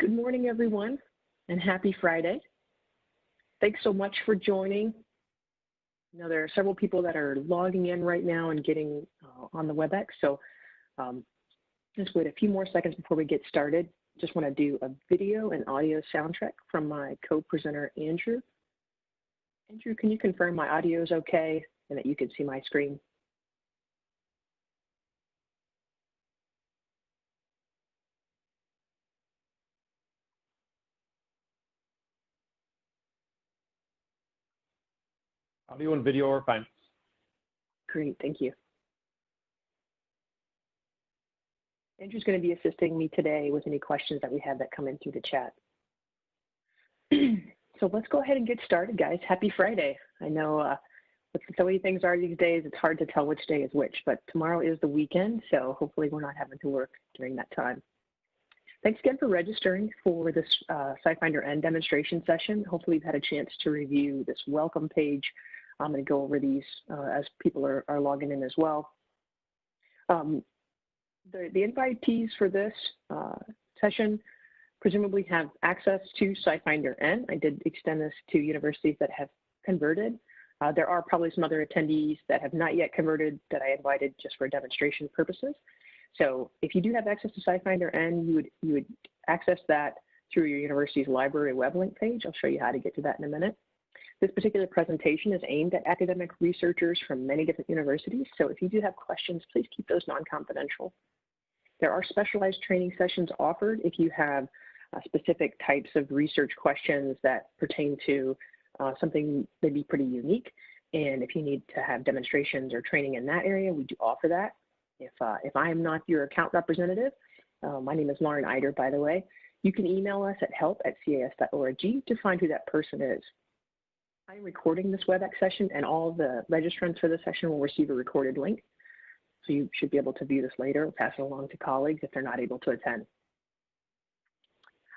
Good morning, everyone, and happy Friday. Thanks so much for joining. There are several people that are logging in right now and getting on the WebEx, so just wait a few more seconds before we get started. Just want to do a video and audio soundtrack from my co-presenter, Andrew. Andrew, can you confirm my audio is okay and that you can see my screen? Audio and video are fine. Great, thank you. Andrew's going to be assisting me today with any questions that we have that come in through the chat. So let's go ahead and get started, guys. Happy Friday. I know with the way things are these days, it's hard to tell which day is which, but tomorrow is the weekend, so hopefully we're not having to work during that time. Thanks again for registering for this SciFinder-n demonstration session. Hopefully you've had a chance to review this welcome page. I'm going to go over these as people are logging in as well. The invitees for this session presumably have access to SciFinder-n. I did extend this to universities that have converted. There are probably some other attendees that have not yet converted that I invited just for demonstration purposes. So if you do have access to SciFinder-n, you would access that through your university's library web link page. I'll show you how to get to that in a minute. This particular presentation is aimed at academic researchers from many different universities, so if you do have questions, please keep those non-confidential. There are specialized training sessions offered if you have specific types of research questions that pertain to something maybe pretty unique, and if you need to have demonstrations or training in that area, we do offer that. If I am not your account representative, my name is Lauren Eider, by the way, you can email us at help@cas.org to find who that person is. I'm recording this WebEx session, and all of the registrants for this session will receive a recorded link. So you should be able to view this later or pass it along to colleagues if they're not able to attend.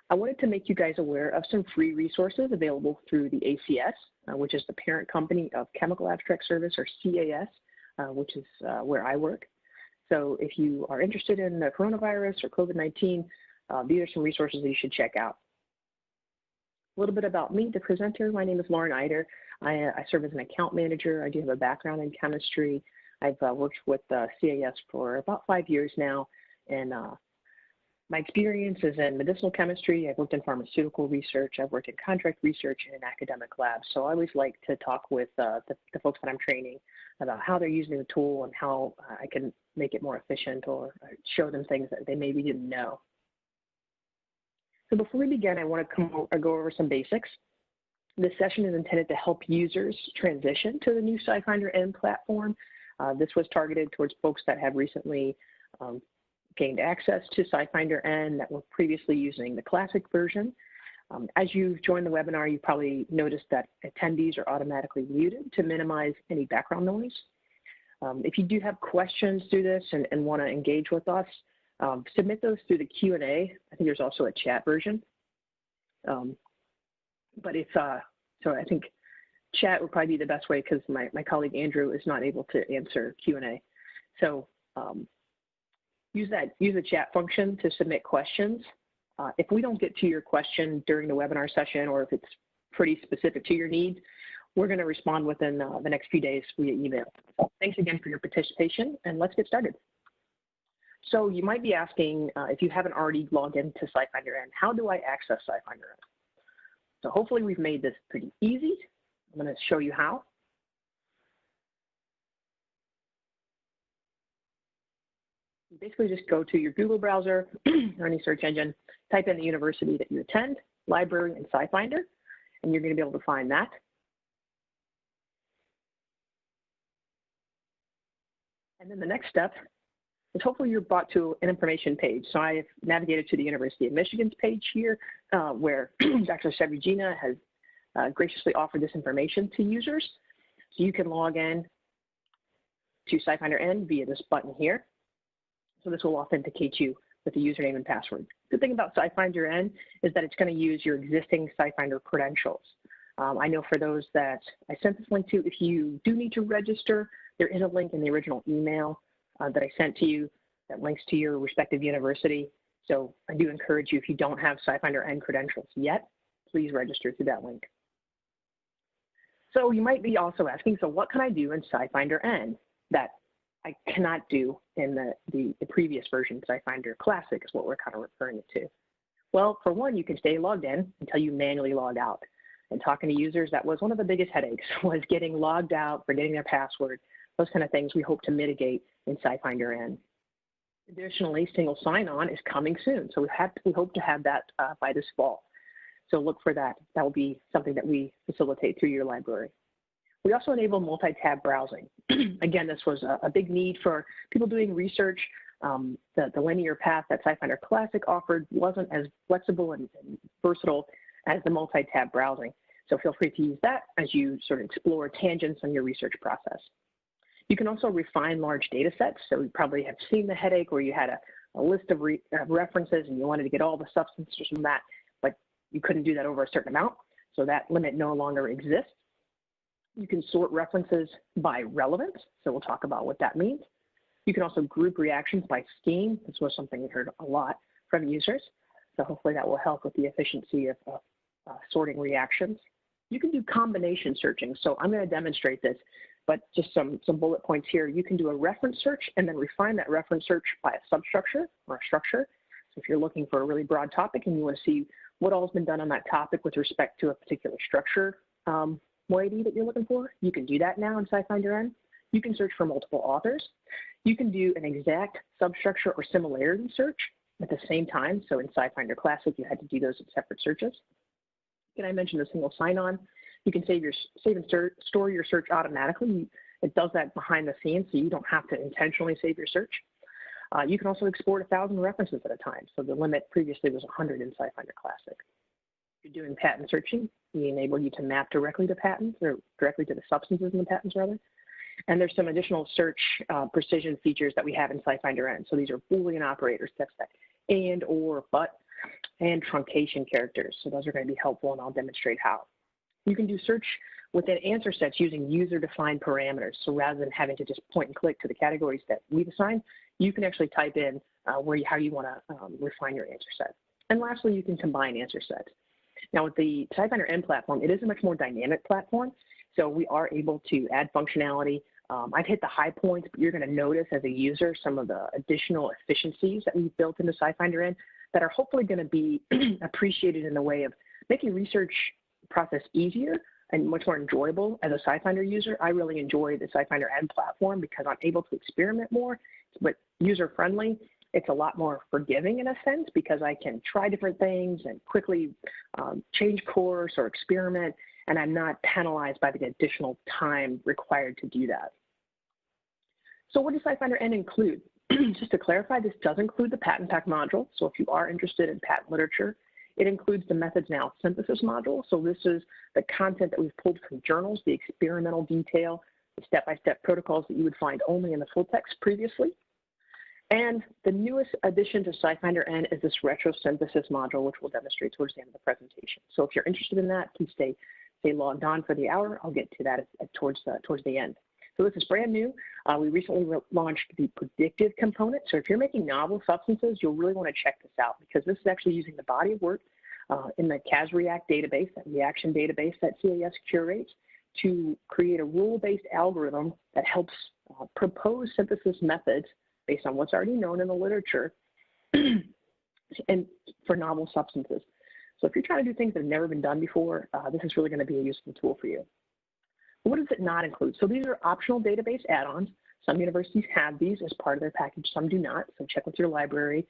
I wanted to make you guys aware of some free resources available through the ACS, which is the parent company of Chemical Abstract Service, or CAS, which is where I work. So if you are interested in the coronavirus or COVID-19, these are some resources that you should check out. A little bit about me, the presenter. My name is Lauren Eider. I serve as an account manager. I do have a background in chemistry. I've worked with CAS for about 5 years now, and my experience is in medicinal chemistry. I've worked in pharmaceutical research. I've worked in contract research and in academic labs. So I always like to talk with the folks that I'm training about how they're using the tool and how I can make it more efficient or show them things that they maybe didn't know. So before we begin, I want to go over some basics. This session is intended to help users transition to the new SciFinder-n platform. This was targeted towards folks that have recently gained access to SciFinder-n that were previously using the Classic version. As you've joined the webinar, you probably noticed that attendees are automatically muted to minimize any background noise. If you do have questions through this and want to engage with us, submit those through the Q&A. I think there's also a chat version. But if, so I think chat would probably be the best way because my colleague Andrew is not able to answer Q&A. So use the chat function to submit questions. If we don't get to your question during the webinar session, or if it's pretty specific to your needs, we're going to respond within the next few days via email. So thanks again for your participation, and let's get started. So you might be asking, if you haven't already logged into SciFinder-n, how do I access SciFinder-n? So hopefully we've made this pretty easy. I'm going to show you how. You basically just go to your Google browser or any search engine, type in the university that you attend, library, and SciFinder, and you're going to be able to find that. And then the next step is hopefully you're brought to an information page. So I've navigated to the University of Michigan's page here, where Dr. Severgina has graciously offered this information to users. So you can log in to SciFinder-n via this button here. So this will authenticate you with the username and password. The thing about SciFinder-n is that it's going to use your existing SciFinder credentials. I know for those that I sent this link to, if you do need to register, there is a link in the original email that I sent to you that links to your respective university. So I do encourage you, if you don't have SciFinder-n credentials yet, please register through that link. So you might be also asking, so what can I do in SciFinder-n that I cannot do in the previous version, SciFinder Classic is what we're kind of referring it to. Well, for one, you can stay logged in until you manually log out. And talking to users, that was one of the biggest headaches, was getting logged out, forgetting their password, those kind of things we hope to mitigate in SciFinder-n. Additionally, single sign-on is coming soon, so we hope to have that by this fall. So look for that. That will be something that we facilitate through your library. We also enable multi-tab browsing. Again, this was a big need for people doing research. The linear path that SciFinder Classic offered wasn't as flexible and versatile as the multi-tab browsing. So feel free to use that as you sort of explore tangents on your research process. You can also refine large data sets. So you probably have seen the headache where you had a list of references and you wanted to get all the substances from that, but you couldn't do that over a certain amount. So that limit no longer exists. You can sort references by relevance. So we'll talk about what that means. You can also group reactions by scheme. This was something we heard a lot from users. So hopefully that will help with the efficiency of sorting reactions. You can do combination searching. So I'm going to demonstrate this, but just some bullet points here. You can do a reference search and then refine that reference search by a substructure or a structure. So if you're looking for a really broad topic and you want to see what all has been done on that topic with respect to a particular structure moiety that you're looking for, you can do that now in SciFinder-n. You can search for multiple authors. You can do an exact substructure or similarity search at the same time. So in SciFinder Classic, you had to do those in separate searches. Can I mention the single sign-on? You can save and store your search automatically. It does that behind the scenes, so you don't have to intentionally save your search. You can also export 1,000 references at a time. So the limit previously was 100 in SciFinder Classic. If you're doing patent searching, we enable you to map directly to patents, or directly to the substances in the patents, rather. And there's some additional search precision features that we have in SciFinder-n. So these are Boolean operators, such that and, or, but, and truncation characters. So those are going to be helpful, and I'll demonstrate how. You can do search within answer sets using user-defined parameters. So rather than having to just point and click to the categories that we've assigned, you can actually type in how you want to refine your answer set. And lastly, you can combine answer sets. Now with the SciFinder-n platform, it is a much more dynamic platform. So we are able to add functionality. I've hit the high points, but you're going to notice as a user some of the additional efficiencies that we've built into SciFinder-n that are hopefully going to be appreciated in the way of making research process easier and much more enjoyable. As a SciFinder user, I really enjoy the SciFinder-n platform because I'm able to experiment more, but user-friendly. It's a lot more forgiving in a sense because I can try different things and quickly change course or experiment, and I'm not penalized by the additional time required to do that. So what does SciFinder-n include? Just to clarify, this does include the patent pack module. So if you are interested in patent literature, it includes the methods now synthesis module. So this is the content that we've pulled from journals, the experimental detail, the step-by-step protocols that you would find only in the full text previously. And the newest addition to SciFinder-n is this retrosynthesis module, which we'll demonstrate towards the end of the presentation. So if you're interested in that, please stay logged on for the hour. I'll get to that towards the end. So this is brand new. We recently launched the predictive component. So if you're making novel substances, you'll really want to check this out because this is actually using the body of work in the CAS-REACT database, that reaction database that CAS curates, to create a rule-based algorithm that helps propose synthesis methods based on what's already known in the literature and for novel substances. So if you're trying to do things that have never been done before, this is really going to be a useful tool for you. What does it not include? So these are optional database add-ons. Some universities have these as part of their package, some do not. So check with your library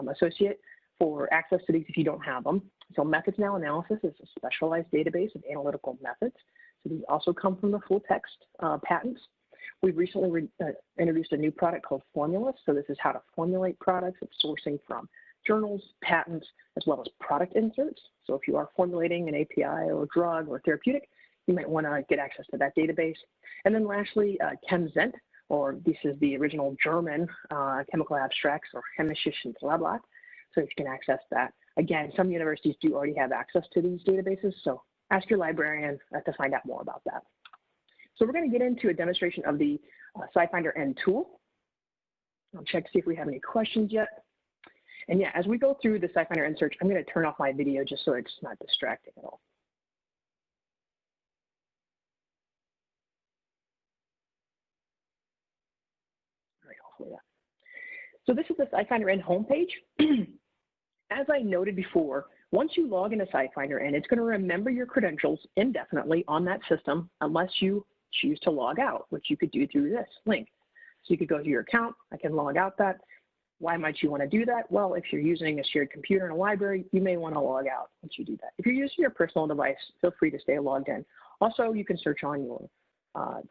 associate for access to these if you don't have them. So Methods Now Analysis is a specialized database of analytical methods. So these also come from the full text patents. We've recently introduced a new product called Formulas. So this is how to formulate products. It's sourcing from journals, patents, as well as product inserts. So if you are formulating an API or a drug or therapeutic, you might want to get access to that database. And then lastly, ChemZent, or this is the original German chemical abstracts, or Chemisches Blatt. So you can access that. Again, some universities do already have access to these databases, so ask your librarian to find out more about that. So we're going to get into a demonstration of the SciFinder-n tool. I'll check to see if we have any questions yet. And yeah, as we go through the SciFinder-n search, I'm going to turn off my video just so it's not distracting at all. All right, hopefully that. So this is the SciFinder-n homepage. As I noted before, once you log into SciFinder-n, it's going to remember your credentials indefinitely on that system unless you choose to log out, which you could do through this link. So you could go to your account. I can log out that. Why might you want to do that? Well, if you're using a shared computer in a library, you may want to log out once you do that. If you're using your personal device, feel free to stay logged in. Also, you can search on your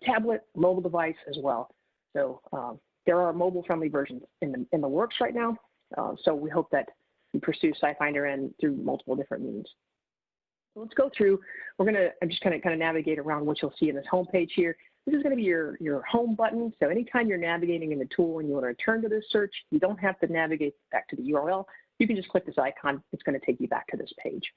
tablet, mobile device as well. So there are mobile-friendly versions in the works right now. So we hope that you pursue SciFinder-n through multiple different means. So let's go through. I'm just going to kind of navigate around what you'll see in this homepage here. This is going to be your home button. So anytime you're navigating in the tool and you want to return to this search, you don't have to navigate back to the URL. You can just click this icon. It's going to take you back to this page.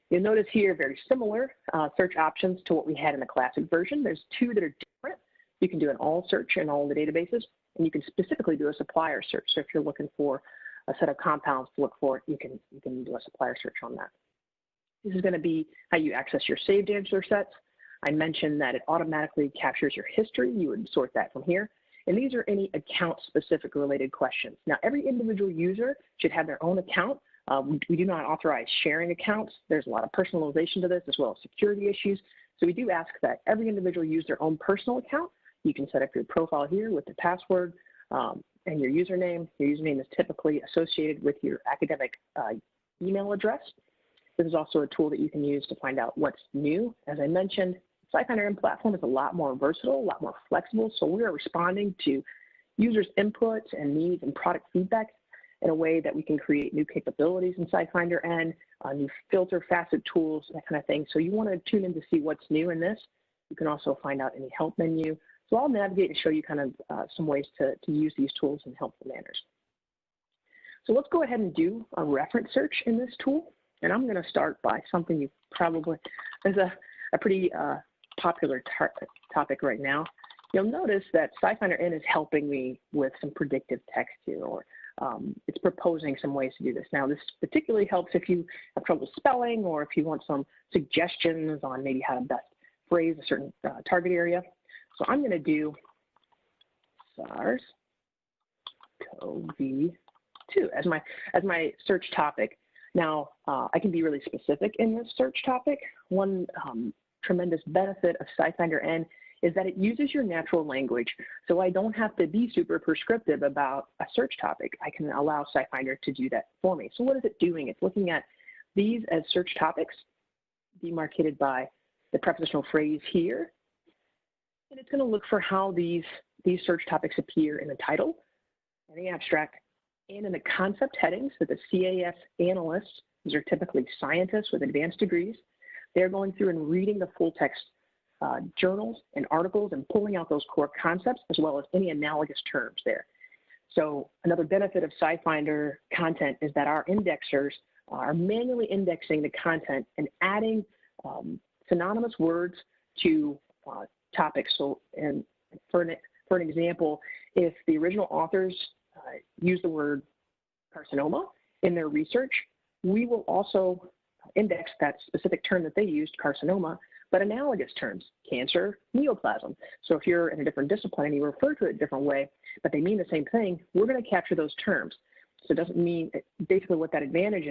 You'll notice here very similar search options to what we had in the classic version. There's two that are different. You can do an all search in all the databases, and you can specifically do a supplier search. So if you're looking for a set of compounds to look for, you can do a supplier search on that. This is going to be how you access your saved answer sets. I mentioned that it automatically captures your history. You would sort that from here. And these are any account-specific related questions. Now, every individual user should have their own account. We do not authorize sharing accounts. There's a lot of personalization to this as well as security issues. So we do ask that every individual use their own personal account. You can set up your profile here with the password and your username. Your username is typically associated with your academic email address. This is also a tool that you can use to find out what's new. As I mentioned, SciFinder-n platform is a lot more versatile, a lot more flexible, so we are responding to users' inputs and needs and product feedback in a way that we can create new capabilities in SciFinder-n, new filter facet tools, that kind of thing. So you want to tune in to see what's new in this. You can also find out any help menu. So I'll navigate and show you kind of some ways to use these tools in helpful manners. So let's go ahead and do a reference search in this tool. And I'm going to start by something you probably, is a pretty popular topic right now. You'll notice that SciFinder-n is helping me with some predictive text here, or it's proposing some ways to do this. Now, this particularly helps if you have trouble spelling or if you want some suggestions on maybe how to best phrase a certain target area. So I'm going to do SARS-CoV-2 as my search topic. Now, I can be really specific in this search topic. One tremendous benefit of SciFinder-n is that it uses your natural language, so I don't have to be super prescriptive about a search topic. I can allow SciFinder to do that for me. So what is it doing? It's looking at these as search topics, demarcated by the prepositional phrase here, and it's going to look for how these search topics appear in the title, and the abstract, and in the concept headings that the CAS analysts, these are typically scientists with advanced degrees, they're going through and reading the full text journals and articles and pulling out those core concepts as well as any analogous terms there. So another benefit of SciFinder content is that our indexers are manually indexing the content and adding synonymous words to topics. So, and for an example, if the original authors use the word carcinoma in their research, we will also index that specific term that they used, carcinoma, but analogous terms, cancer, neoplasm. So if you're in a different discipline and you refer to it a different way, but they mean the same thing, we're going to capture those terms. So it doesn't mean, basically what that advantage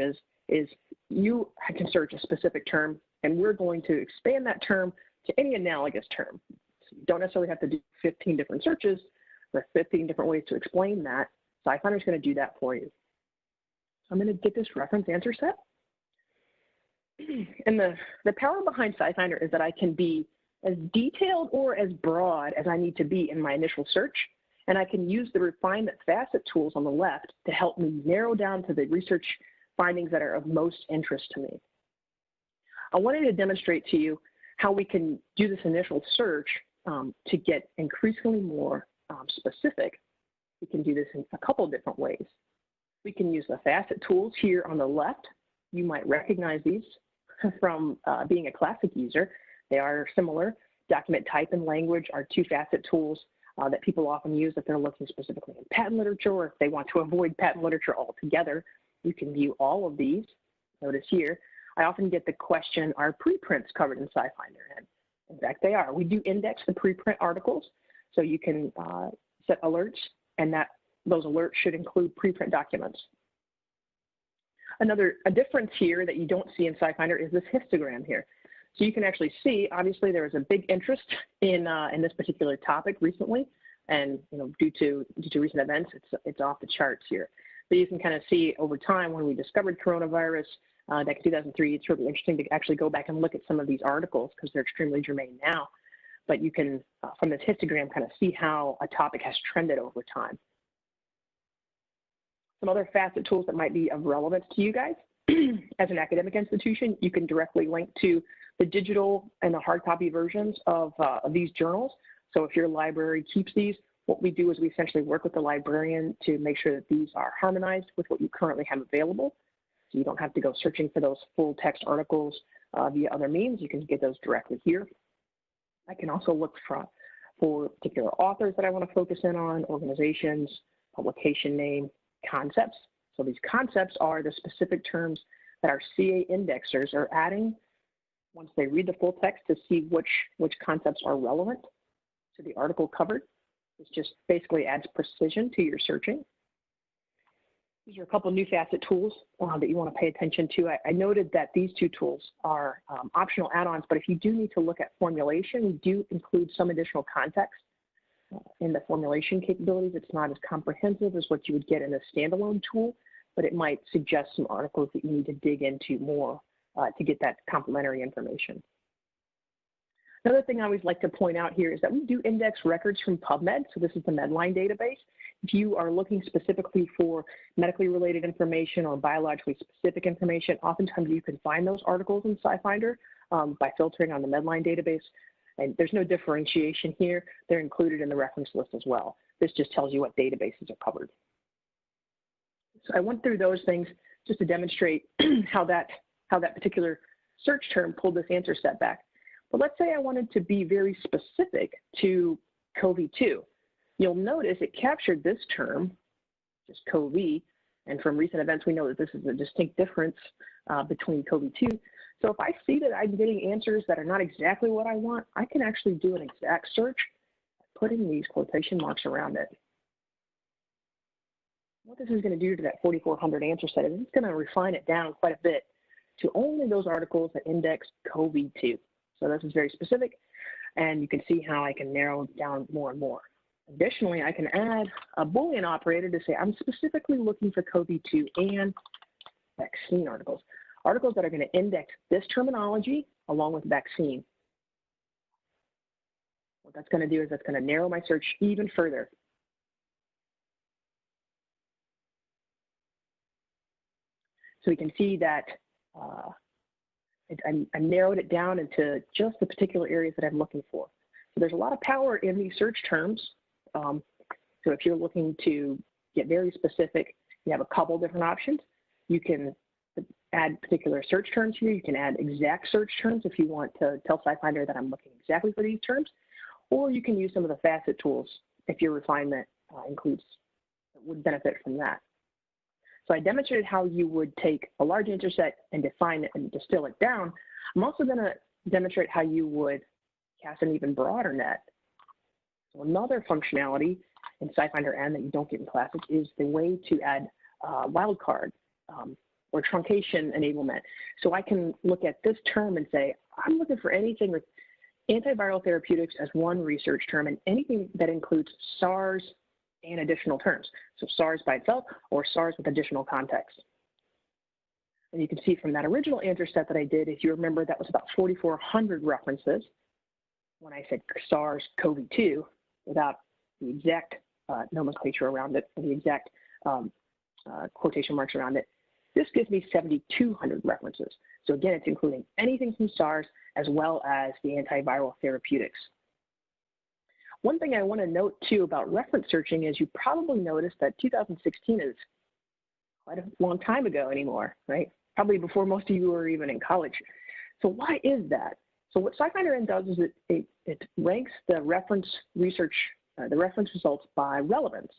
is you can search a specific term and we're going to expand that term to any analogous term. So you don't necessarily have to do 15 different searches or 15 different ways to explain that. SciFinder is going to do that for you. So I'm going to get this reference answer set. And the power behind SciFinder is that I can be as detailed or as broad as I need to be in my initial search, and I can use the refinement facet tools on the left to help me narrow down to the research findings that are of most interest to me. I wanted to demonstrate to you how we can do this initial search to get increasingly more specific. We can do this in a couple of different ways. We can use the facet tools here on the left. You might recognize these from being a classic user. They are similar. Document type and language are two facet tools that people often use if they're looking specifically in patent literature or if they want to avoid patent literature altogether. You can view all of these. Notice here, I often get the question, are preprints covered in SciFinder-n? In fact, they are. We do index the preprint articles, so you can set alerts, and those alerts should include preprint documents. A difference here that you don't see in SciFinder is this histogram here. So you can actually see, obviously, there was a big interest in this particular topic recently, and due to recent events, it's off the charts here. But you can kind of see over time when we discovered coronavirus back in 2003, it's really interesting to actually go back and look at some of these articles because they're extremely germane now. But you can, from this histogram, kind of see how a topic has trended over time. Some other facet tools that might be of relevance to you guys. As an academic institution, you can directly link to the digital and the hard copy versions of these journals. So if your library keeps these, what we do is we essentially work with the librarian to make sure that these are harmonized with what you currently have available. So you don't have to go searching for those full text articles via other means. You can get those directly here. I can also look for particular authors that I want to focus in on, organizations, publication name, concepts. So these concepts are the specific terms that our CA indexers are adding once they read the full text to see which concepts are relevant to the article covered. This just basically adds precision to your searching. These are a couple of new facet tools that you want to pay attention to. I noted that these two tools are optional add-ons, but if you do need to look at formulation, we do include some additional context in the formulation capabilities. It's not as comprehensive as what you would get in a standalone tool, but it might suggest some articles that you need to dig into more to get that complementary information. Another thing I always like to point out here is that we do index records from PubMed. So this is the Medline database. If you are looking specifically for medically related information or biologically specific information, oftentimes you can find those articles in SciFinder by filtering on the Medline database. And there's no differentiation here. They're included in the reference list as well. This just tells you what databases are covered. So I went through those things just to demonstrate how that particular search term pulled this answer set back. But let's say I wanted to be very specific to CoV-2. You'll notice it captured this term, just CoV, and from recent events, we know that this is a distinct difference between CoV-2. So if I see that I'm getting answers that are not exactly what I want, I can actually do an exact search by putting these quotation marks around it. What this is going to do to that 4,400 answer set is it's going to refine it down quite a bit to only those articles that index CoV-2. So this is very specific, and you can see how I can narrow it down more and more. Additionally, I can add a Boolean operator to say I'm specifically looking for CoV-2 and vaccine articles. Articles that are going to index this terminology along with vaccine. What that's going to do is that's going to narrow my search even further. So we can see that I narrowed it down into just the particular areas that I'm looking for. So there's a lot of power in these search terms. So if you're looking to get very specific, you have a couple different options. You can add particular search terms here. You can add exact search terms if you want to tell SciFinder that I'm looking exactly for these terms, or you can use some of the facet tools if your refinement would benefit from that. So I demonstrated how you would take a large answer set and define it and distill it down. I'm also going to demonstrate how you would cast an even broader net. So another functionality in SciFinder-n that you don't get in Classic is the way to add wildcard or truncation enablement. So I can look at this term and say, I'm looking for anything with antiviral therapeutics as one research term and anything that includes SARS and additional terms. So SARS by itself or SARS with additional context. And you can see from that original answer set that I did, if you remember, that was about 4,400 references when I said SARS-CoV-2 without the exact nomenclature around it, or the exact quotation marks around it. This gives me 7,200 references. So again, it's including anything from SARS as well as the antiviral therapeutics. One thing I want to note too about reference searching is you probably noticed that 2016 is quite a long time ago anymore, right? Probably before most of you were even in college. So why is that? So what SciFinder-n does is it ranks the reference research, the reference results by relevance.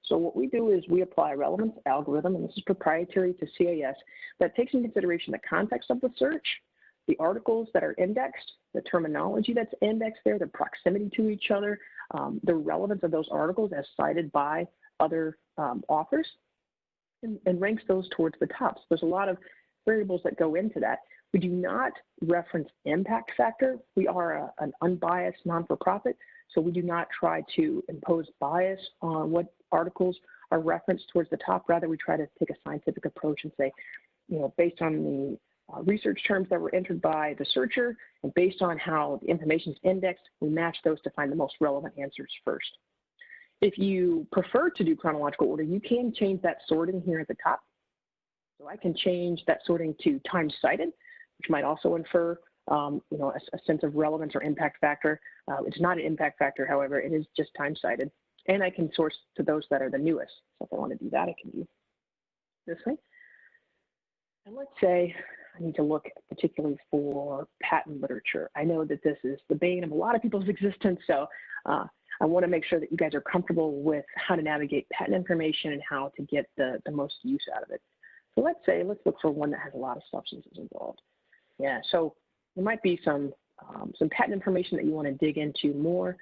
So what we do is we apply a relevance algorithm, and this is proprietary to CAS, that takes into consideration the context of the search, the articles that are indexed, the terminology that's indexed there, the proximity to each other, the relevance of those articles as cited by other authors, and ranks those towards the top. So there's a lot of variables that go into that. We do not reference impact factor. We are an unbiased non-for-profit, so we do not try to impose bias on what articles are referenced towards the top. Rather, we try to take a scientific approach and say, based on the research terms that were entered by the searcher and based on how the information is indexed, we match those to find the most relevant answers first. If you prefer to do chronological order, you can change that sorting here at the top. So I can change that sorting to time cited, which might also infer a sense of relevance or impact factor. It's not an impact factor, however, it is just time cited. And I can source to those that are the newest. So if I want to do that, I can do this way. And let's say I need to look particularly for patent literature. I know that this is the bane of a lot of people's existence, so I want to make sure that you guys are comfortable with how to navigate patent information and how to get the most use out of it. So let's look for one that has a lot of substances involved. Yeah, so there might be some patent information that you want to dig into more.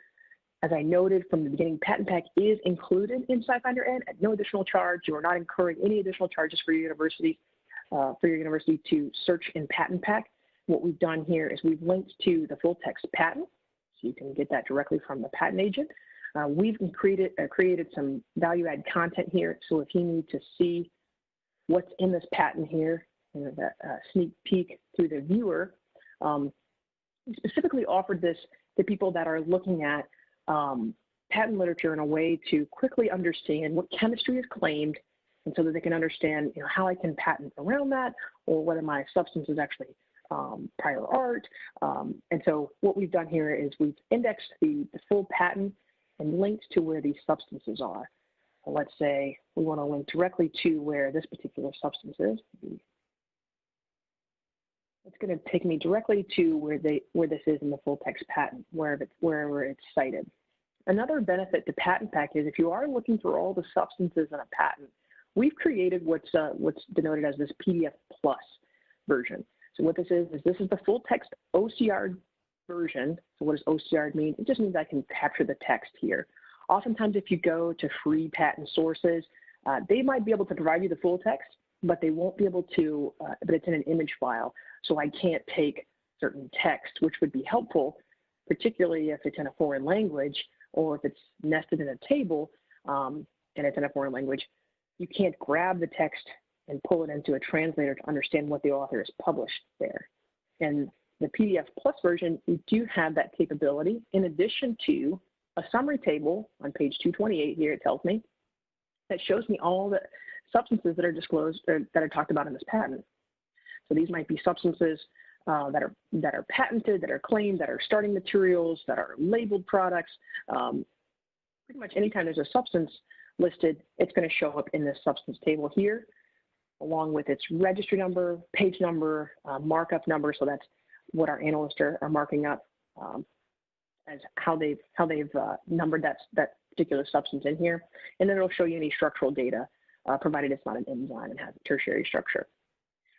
As I noted from the beginning, Patent Pack is included in SciFinder-n at no additional charge. You are not incurring any additional charges for your university to search in Patent Pack. What we've done here is we've linked to the full text patent, so you can get that directly from the patent agent. We've created some value-add content here, so if you need to see what's in this patent here, that sneak peek through the viewer, we specifically offered this to people that are looking at patent literature in a way to quickly understand what chemistry is claimed, and so that they can understand how I can patent around that, or whether my substance is actually prior art. And so what we've done here is we've indexed the full patent and linked to where these substances are. So let's say we want to link directly to where this particular substance is. It's going to take me directly to where this is in the full text patent, wherever it's cited. Another benefit to Patent Pack is if you are looking for all the substances in a patent, we've created what's denoted as this PDF Plus version. So what this is the full text OCR version. So what does OCR mean? It just means I can capture the text here. Oftentimes, if you go to free patent sources, they might be able to provide you the full text, but they won't be able to, but it's in an image file. So I can't take certain text, which would be helpful, particularly if it's in a foreign language or if it's nested in a table and it's in a foreign language. You can't grab the text and pull it into a translator to understand what the author has published there. And the PDF Plus version, we do have that capability in addition to a summary table on page 228 here, it tells me, that shows me all the substances that are disclosed or that are talked about in this patent. So these might be substances that are patented, that are claimed, that are starting materials, that are labeled products. Pretty much anytime there's a substance listed, it's going to show up in this substance table here, along with its registry number, page number, markup number. So that's what our analysts are marking up as how they've numbered that particular substance in here. And then it'll show you any structural data, provided it's not an enzyme and has a tertiary structure.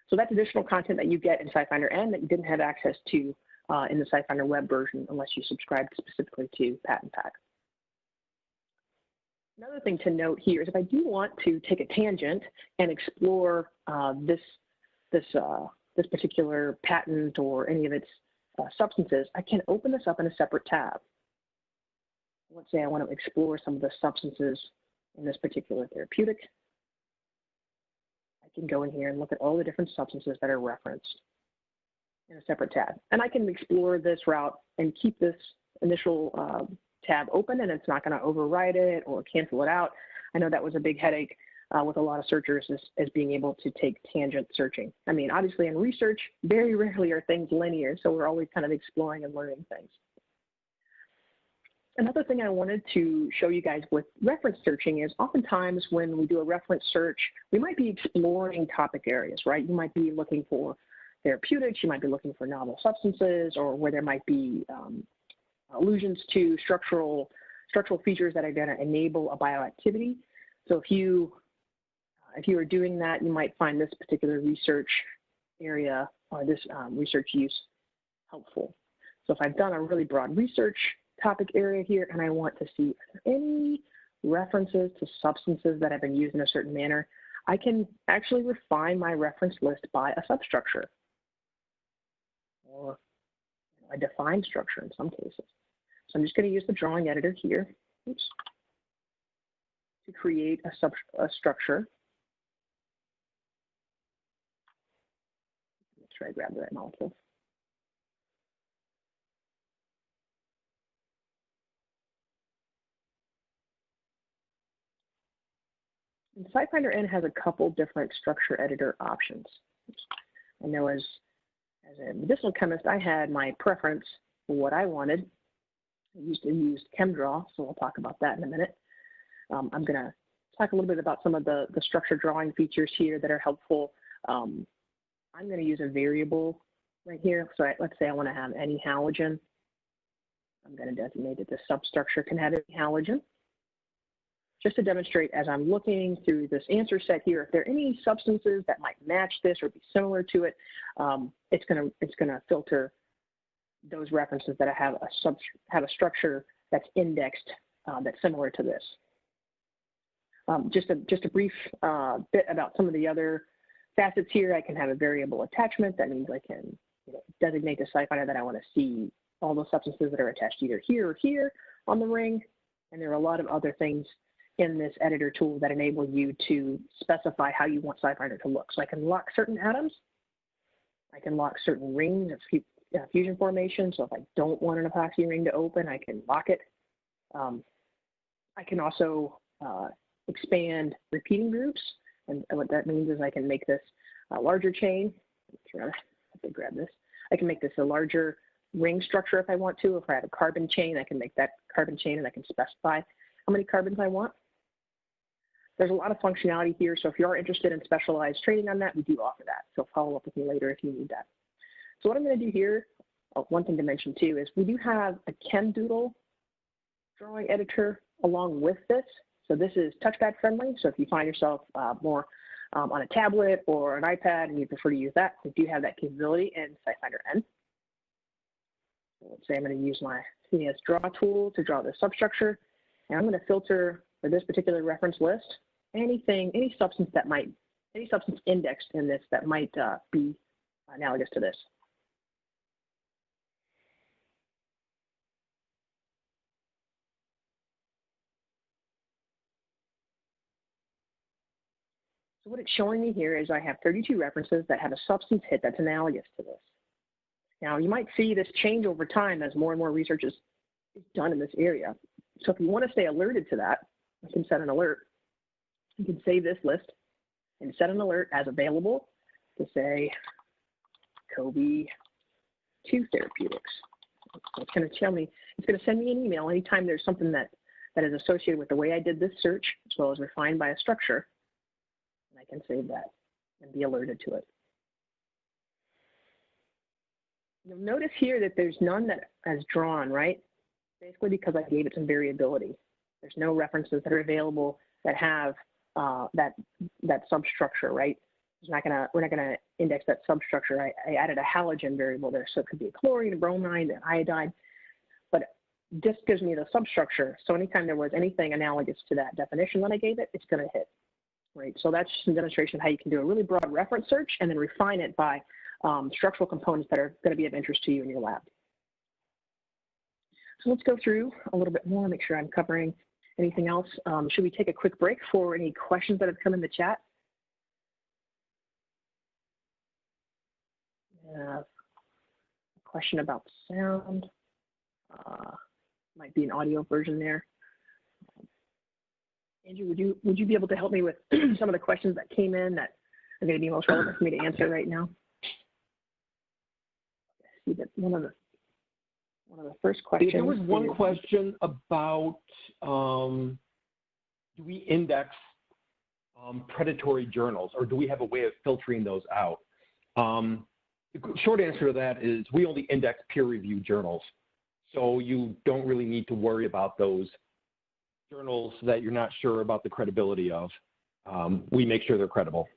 So that's additional content that you get in SciFinder-n that you didn't have access to in the SciFinder web version unless you subscribed specifically to Patent Pack. Another thing to note here is if I do want to take a tangent and explore this particular patent or any of its substances, I can open this up in a separate tab. Let's say I want to explore some of the substances in this particular therapeutic. I can go in here and look at all the different substances that are referenced in a separate tab. And I can explore this route and keep this initial tab open, and it's not going to override it or cancel it out. I know that was a big headache with a lot of searchers is being able to take tangent searching. I mean, obviously in research, very rarely are things linear, so we're always kind of exploring and learning things. Another thing I wanted to show you guys with reference searching is oftentimes when we do a reference search, we might be exploring topic areas, right? You might be looking for therapeutics, you might be looking for novel substances, or where there might be allusions to structural features that are going to enable a bioactivity. So if you are doing that, you might find this particular research area or this research use helpful. So if I've done a really broad research topic area here and I want to see any references to substances that have been used in a certain manner, I can actually refine my reference list by a substructure or a defined structure in some cases. So I'm just going to use the drawing editor here to create a structure. Make sure I grab the right molecule. And SciFinder-n has a couple different structure editor options. I know as a medicinal chemist, I had my preference for what I wanted. I used to use ChemDraw, so we'll talk about that in a minute. I'm going to talk a little bit about some of the structure drawing features here that are helpful. I'm going to use a variable right here. So let's say I want to have any halogen. I'm going to designate that the substructure can have any halogen. Just to demonstrate, as I'm looking through this answer set here, if there are any substances that might match this or be similar to it, it's gonna filter those references that have a structure that's indexed that's similar to this. Just a brief bit about some of the other facets here. I can have a variable attachment. That means I can designate to SciFinder that I want to see all the substances that are attached either here or here on the ring. And there are a lot of other things in this editor tool that enable you to specify how you want SciFinder to look. So I can lock certain atoms. I can lock certain rings of fusion formation. So if I don't want an epoxy ring to open, I can lock it. I can also expand repeating groups. And what that means is I can make this a larger chain. I have to grab this. I can make this a larger ring structure if I want to. If I have a carbon chain, I can make that carbon chain and I can specify how many carbons I want. There's a lot of functionality here, so if you are interested in specialized training on that, we do offer that. So follow up with me later if you need that. So what I'm going to do here, one thing to mention too, is we do have a ChemDoodle drawing editor along with this. So this is touchpad friendly, so if you find yourself more on a tablet or an iPad and you prefer to use that, we do have that capability in SciFinder-n. So let's say I'm going to use my CNS draw tool to draw this substructure, and I'm going to filter for this particular reference list any substance indexed in this that might be analogous to this. So what it's showing me here is I have 32 references that have a substance hit that's analogous to this. Now, you might see this change over time as more and more research is done in this area. So if you want to stay alerted to that, you can set an alert. You can save this list and set an alert as available to say CoV-2 therapeutics. So it's going to tell me, it's going to send me an email anytime there's something that is associated with the way I did this search, as well as refined by a structure. And I can save that and be alerted to it. You'll notice here that there's none that has drawn, right? Basically because I gave it some variability. There's no references that are available that have that substructure, right? We're not gonna index that substructure. I added a halogen variable there, so it could be a chlorine, a bromine, an iodide, but this gives me the substructure. So anytime there was anything analogous to that definition that I gave it, it's gonna hit, right? So that's just a demonstration of how you can do a really broad reference search and then refine it by structural components that are gonna be of interest to you in your lab. So let's go through a little bit more, make sure I'm covering anything else. Should we take a quick break for any questions that have come in the chat? A question about sound. Might be an audio version there. Andrew, would you be able to help me with some of the questions that came in that are going to be most relevant for me to answer right now? I see that one of the first questions. There was one question about do we index predatory journals, or do we have a way of filtering those out? The short answer to that is we only index peer-reviewed journals, so you don't really need to worry about those journals that you're not sure about the credibility of. We make sure they're credible.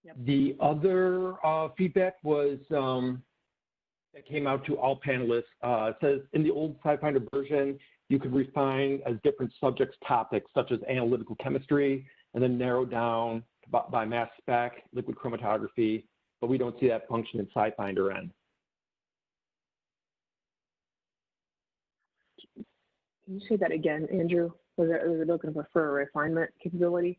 Yep. The other feedback was that came out to all panelists. It says in the old SciFinder version, you could refine as different subjects topics such as analytical chemistry and then narrow down by mass spec, liquid chromatography, but we don't see that function in SciFinder-n. Can you say that again, Andrew? Was it looking for a refinement capability?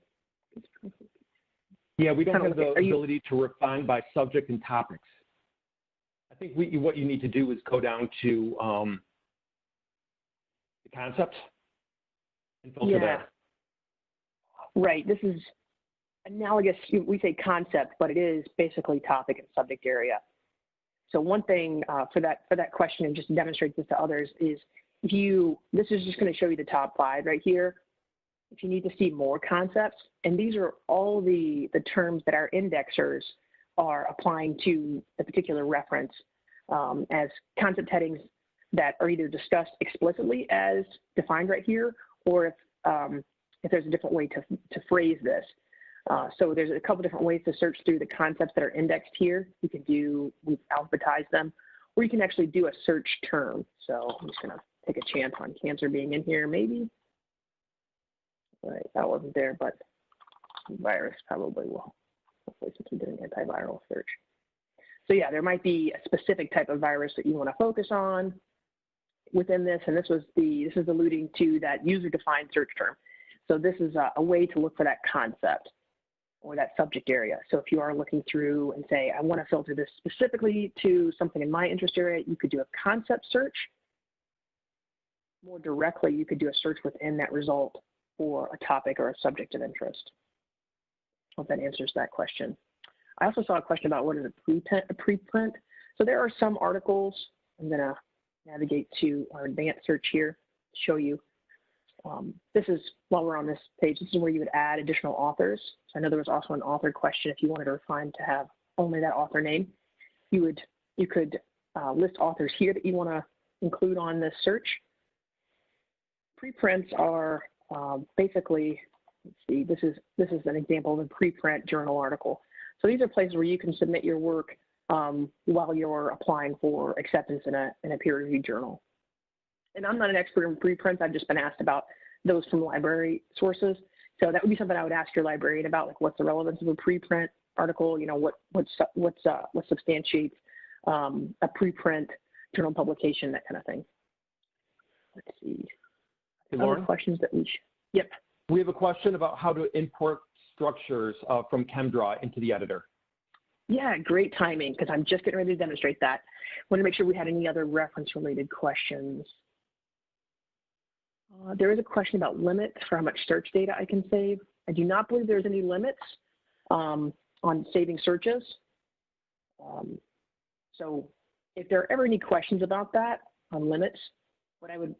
Yeah, we don't have the ability to refine by subject and topics. I think what you need to do is go down to the concepts and filter there. Right. This is analogous. We say concept, but it is basically topic and subject area. So one thing for that question, and just to demonstrate this to others, is this is just going to show you the top 5 right here. If you need to see more concepts, and these are all the terms that our indexers are applying to the particular reference as concept headings that are either discussed explicitly as defined right here, or if there's a different way to phrase this. So there's a couple different ways to search through the concepts that are indexed here. We've alphabetized them, or you can actually do a search term. So I'm just going to take a chance on cancer being in here, maybe. All right, that wasn't there, but virus probably will, hopefully, since we're doing antiviral search. So yeah, there might be a specific type of virus that you want to focus on within this, and this is alluding to that user-defined search term. So this is a way to look for that concept or that subject area. So if you are looking through and say, I want to filter this specifically to something in my interest area, you could do a concept search. More directly, you could do a search within that result for a topic or a subject of interest. Hope that answers that question. I also saw a question about what is a preprint. So there are some articles. I'm going to navigate to our advanced search here to show you. This is, while we're on this page, this is where you would add additional authors. So I know there was also an author question. If you wanted to refine to have only that author name, you could list authors here that you want to include on this search. Preprints are basically, let's see, this is an example of a preprint journal article. So these are places where you can submit your work while you're applying for acceptance in a peer-reviewed journal. And I'm not an expert in preprints. I've just been asked about those from library sources. So that would be something I would ask your librarian about, like what's the relevance of a preprint article? You know, what substantiates a preprint journal publication, that kind of thing. Let's see. Hey, Lauren? Other questions that we should. Yep. We have a question about how to import structures from ChemDraw into the editor. Yeah, great timing, because I'm just getting ready to demonstrate that. Want to make sure we had any other reference-related questions. There is a question about limits for how much search data I can save. I do not believe there's any limits on saving searches. So if there are ever any questions about that, on limits, what I would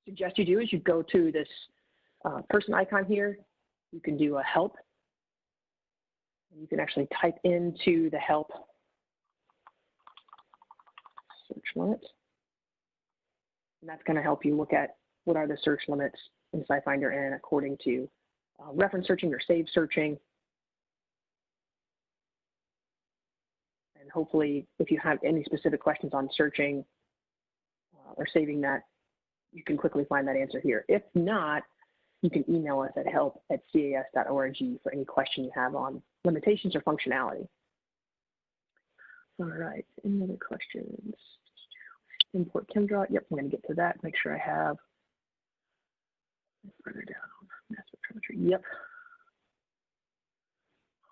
suggest you do is you go to this person icon here. You can do a help. You can actually type into the help search limits. And that's going to help you look at what are the search limits in SciFinder-n according to reference searching or save searching. And hopefully, if you have any specific questions on searching or saving that, you can quickly find that answer here. If not, you can email us at help@cas.org for any question you have on limitations or functionality. All right, any other questions? Import ChemDraw. Yep, I'm going to get to that. Make sure I have further down. Mass spectrometry. Yep.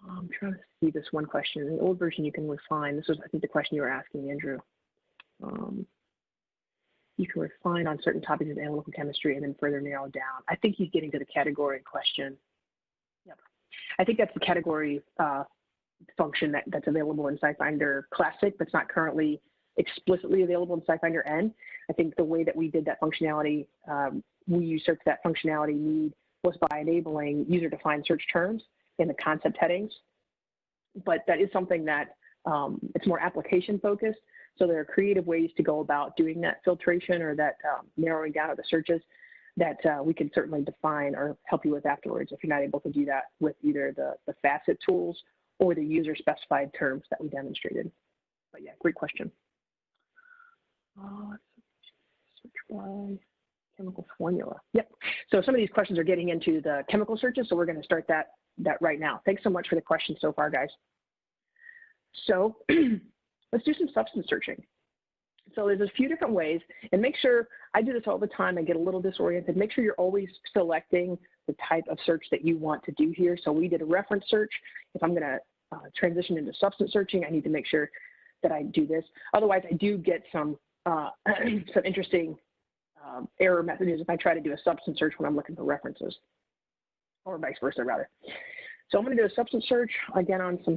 I'm trying to see this one question. In the old version, you can refine. This was, I think, the question you were asking, Andrew. You can refine on certain topics of analytical chemistry and then further narrow down. I think he's getting to the category question. Yep. I think that's the category function that's available in SciFinder Classic, but it's not currently explicitly available in SciFinder-n. I think the way that we did that functionality, we usurped that functionality need was by enabling user-defined search terms in the concept headings. But that is something that it's more application focused. So there are creative ways to go about doing that filtration or that narrowing down of the searches that we can certainly define or help you with afterwards if you're not able to do that with either the facet tools or the user-specified terms that we demonstrated. But yeah, great question. Search by chemical formula. Yep. So some of these questions are getting into the chemical searches, so we're going to start that right now. Thanks so much for the questions so far, guys. So let's do some substance searching. So there's a few different ways, and make sure, I do this all the time, I get a little disoriented, make sure you're always selecting the type of search that you want to do here. So we did a reference search. If I'm gonna transition into substance searching, I need to make sure that I do this. Otherwise, I do get some interesting error messages if I try to do a substance search when I'm looking for references, or vice versa, rather. So I'm gonna do a substance search, again, on some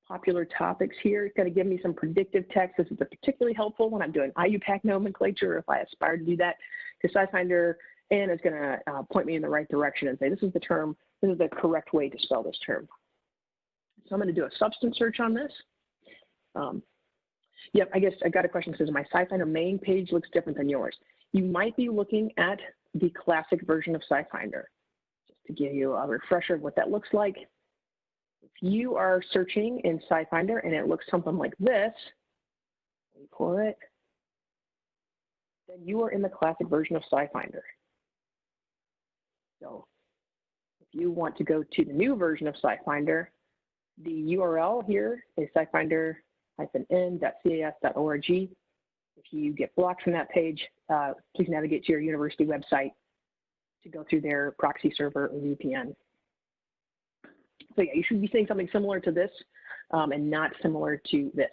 popular topics here. It's going to give me some predictive text. This is particularly helpful when I'm doing IUPAC nomenclature, if I aspire to do that, because SciFinder-n is going to point me in the right direction and say, this is the term, this is the correct way to spell this term. So I'm going to do a substance search on this. Yep, I guess I got a question that says, my SciFinder main page looks different than yours. You might be looking at the classic version of SciFinder. Just to give you a refresher of what that looks like. If you are searching in SciFinder and it looks something like this, for it, then you are in the classic version of SciFinder. So if you want to go to the new version of SciFinder, the URL here is SciFinder-n.cas.org. If you get blocked from that page, please navigate to your university website to go through their proxy server or VPN. So yeah, you should be seeing something similar to this and not similar to this.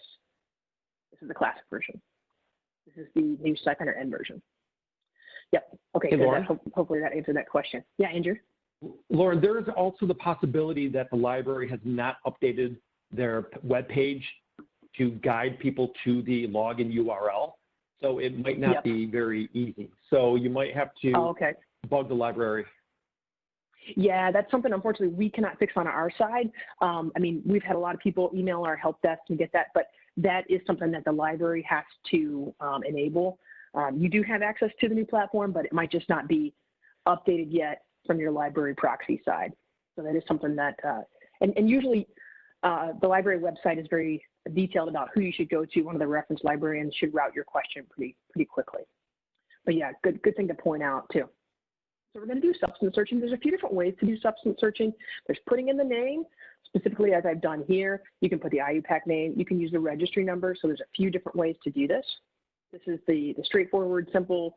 This is the classic version. This is the new SciFinder-n version. Yep. Okay, hey, so hopefully that answered that question. Yeah, Andrew? Lauren, there is also the possibility that the library has not updated their web page to guide people to the login URL. So it might not be very easy. So you might have to bug the library. Yeah, that's something, unfortunately, we cannot fix on our side. I mean, we've had a lot of people email our help desk and get that, but that is something that the library has to enable. You do have access to the new platform, but it might just not be updated yet from your library proxy side. So that is something that, and usually the library website is very detailed about who you should go to. One of the reference librarians should route your question pretty quickly. But yeah, good thing to point out too. So we're going to do substance searching. There's a few different ways to do substance searching. There's putting in the name, specifically as I've done here. You can put the IUPAC name. You can use the registry number. So there's a few different ways to do this. This is the straightforward, simple,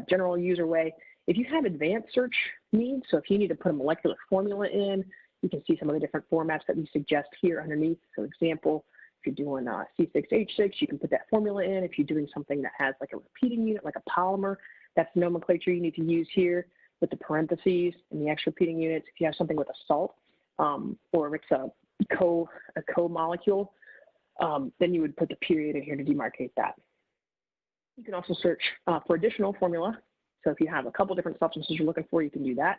general user way. If you have advanced search needs, so if you need to put a molecular formula in, you can see some of the different formats that we suggest here underneath. So example, if you're doing C6H6, you can put that formula in. If you're doing something that has like a repeating unit, like a polymer, that's the nomenclature you need to use here, with the parentheses and the extra repeating units. If you have something with a salt, or if it's a co-molecule, then you would put the period in here to demarcate that. You can also search for additional formula. So if you have a couple different substances you're looking for, you can do that.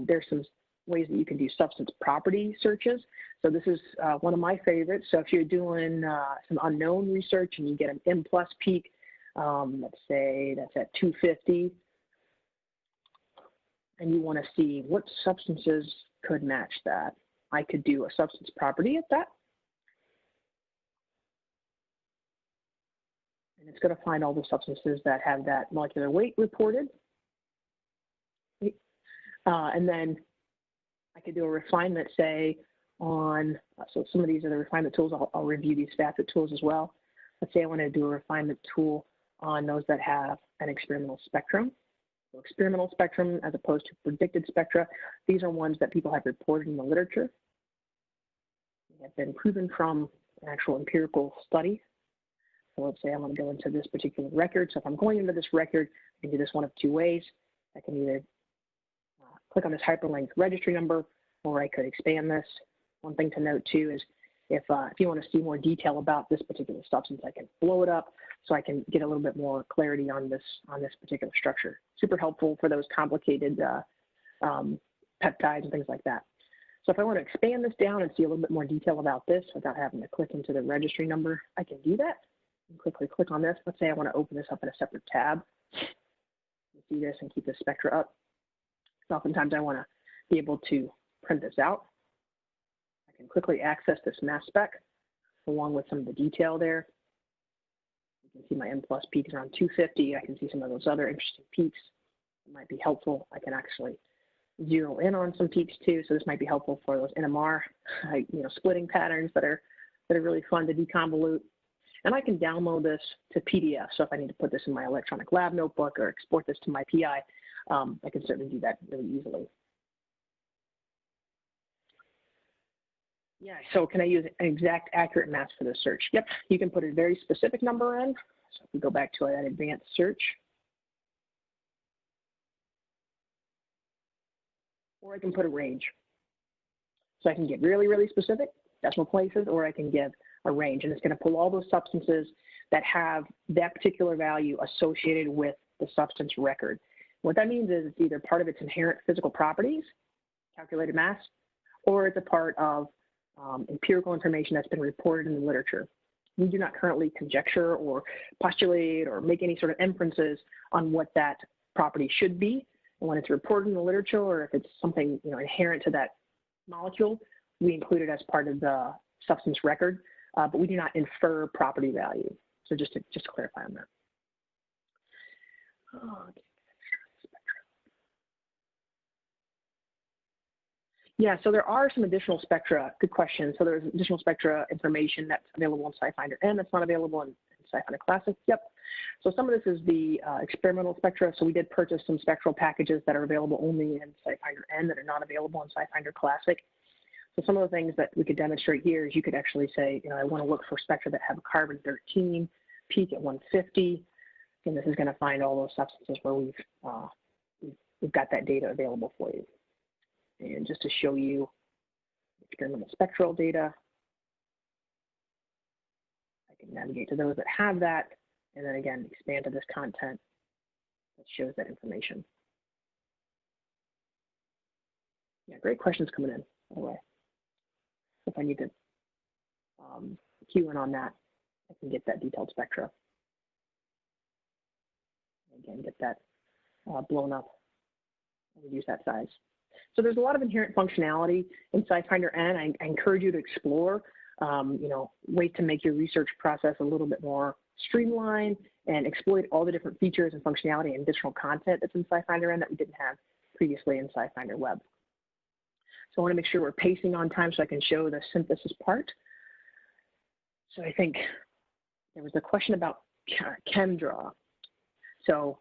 There's some ways that you can do substance property searches. So this is one of my favorites. So if you're doing some unknown research and you get an M+ peak, let's say that's at 250, and you want to see what substances could match that. I could do a substance property at that. And it's going to find all the substances that have that molecular weight reported. And then I could do a refinement, say, on, so some of these are the refinement tools. I'll review these facet tools as well. Let's say I want to do a refinement tool on those that have an experimental spectrum. So experimental spectrum as opposed to predicted spectra, these are ones that people have reported in the literature. They have been proven from an actual empirical study. So let's say I want to go into this particular record. So if I'm going into this record, I can do this one of two ways. I can either click on this hyperlink registry number, or I could expand this. One thing to note too is if you want to see more detail about this particular substance, I can blow it up so I can get a little bit more clarity on this particular structure. Super helpful for those complicated peptides and things like that. So if I want to expand this down and see a little bit more detail about this without having to click into the registry number, I can do that. And quickly click on this. Let's say I want to open this up in a separate tab. See this and keep the spectra up. So oftentimes I want to be able to print this out. I can quickly access this mass spec along with some of the detail there. You can see my N plus peak is around 250. I can see some of those other interesting peaks that might be helpful. I can actually zero in on some peaks too. So this might be helpful for those NMR, splitting patterns that are really fun to deconvolute. And I can download this to PDF. So if I need to put this in my electronic lab notebook or export this to my PI, I can certainly do that really easily. Yeah, so can I use an exact accurate mass for this search? Yep, you can put a very specific number in. So if we go back to that advanced search, or I can put a range. So I can get really, really specific, decimal places, or I can give a range, and it's going to pull all those substances that have that particular value associated with the substance record. What that means is it's either part of its inherent physical properties, calculated mass, or it's a part of empirical information that's been reported in the literature. We do not currently conjecture or postulate or make any sort of inferences on what that property should be. And when it's reported in the literature, or if it's something inherent to that molecule, we include it as part of the substance record, but we do not infer property value. So just to clarify on that. Okay. Yeah, so there are some additional spectra. Good question. So there's additional spectra information that's available in SciFinder-n that's not available in SciFinder Classic. Yep. So some of this is the experimental spectra. So we did purchase some spectral packages that are available only in SciFinder-n that are not available in SciFinder Classic. So some of the things that we could demonstrate here is you could actually say, I want to look for spectra that have a carbon-13 peak at 150. And this is going to find all those substances where we've got that data available for you. And just to show you experimental spectral data, I can navigate to those that have that, and then again, expand to this content that shows that information. Yeah, great questions coming in, by the way. If I need to cue in on that, I can get that detailed spectra. Again, get that blown up and reduce that size. So there's a lot of inherent functionality in SciFinder-n. I encourage you to explore, ways to make your research process a little bit more streamlined and exploit all the different features and functionality and additional content that's in SciFinder-n that we didn't have previously in SciFinder Web. So I want to make sure we're pacing on time so I can show the synthesis part. So I think there was a question about ChemDraw. So